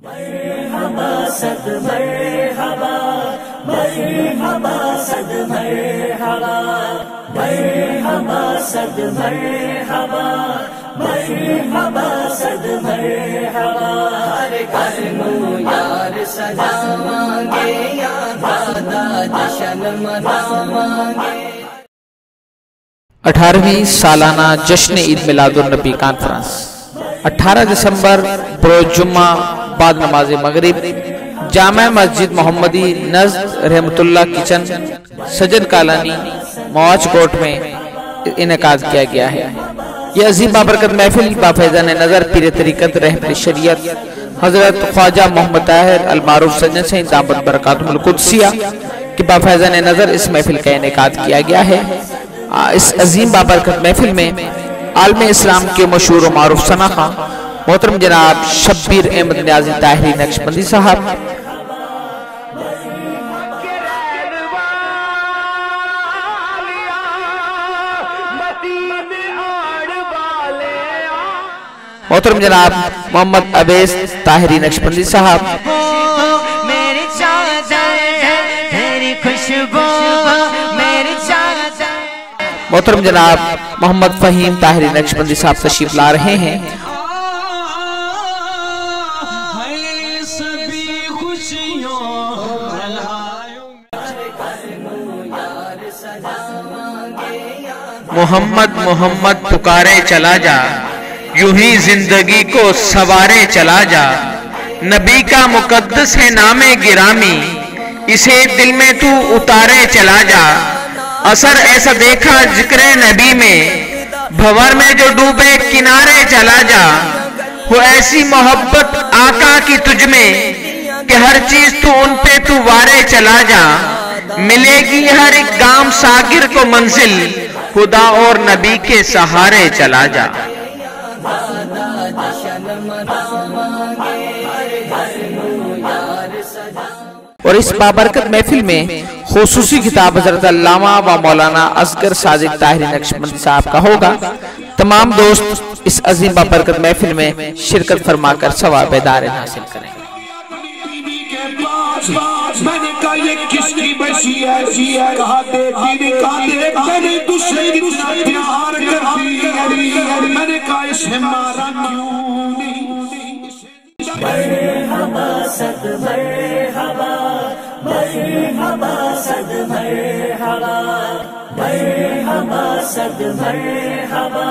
مرحبا صد مرحبا مرحبا صد مرحبا مرحبا صد مرحبا مرحبا صد مرحبا ہر کرنو یار سجاواں گے یا دادا جشن مناواں گے۔ 18ویں سالانہ جشن عید میلاد النبی کانفرنس 18 دسمبر بروز جمعہ بعد نماز مغرب جامع مسجد محمدی نزد رحمت اللہ کچن سجن کالانی مواج کوٹ میں انعقاد کیا گیا ہے۔ یہ عظیم بابرکت محفل بافیضان نظر پیر طریقت رہبر شریعت حضرت خواجہ محمد طاہر المعروف سجن سے دامت برکاتہم القدسیہ کی بافیضان نظر اس محفل کا انعقاد کیا گیا ہے۔ اس عظیم بابرکت محفل میں عالم اسلام کے مشہور و معروف ثنا محترم جناب شبیر احمد نیازی طاہری نقشبندی صاحب، محترم جناب محمد عبیس طاہری نقشبندی صاحب، محترم جناب محمد فہیم طاہری نقشبندی صاحب تشریف لا رہے ہیں۔ محمد محمد پکارے چلا جا، یوں ہی زندگی کو سوارے چلا جا، نبی کا مقدس ہے نام گرامی، اسے دل میں تو اتارے چلا جا، اثر ایسا دیکھا ذکر نبی میں، بھور میں جو ڈوبے کنارے چلا جا، ہو ایسی محبت آقا کی تجھ میں کہ ہر چیز تو ان پہ تو وارے چلا جا، ملے گی ہر ایک گام ساگر کو منزل، خدا اور نبی کے سہارے چلا جا۔ اور اس بابرکت محفل میں خصوصی خطاب حضرت علامہ و مولانا اصغر صادق طاہری نقشبندی صاحب کا ہوگا۔ تمام دوست اس عظیم بابرکت محفل میں شرکت فرما کر ثواب دار حاصل کریں۔ میں نے کہا یہ کس کی بچی ہے، کہا دیکھی میں نے دوسرے اتنا پیار کرتی، میں نے کہا اسے مارا کیوں نہیں۔ مرحبا صد مرحبا مرحبا صد مرحبا مرحبا صد مرحبا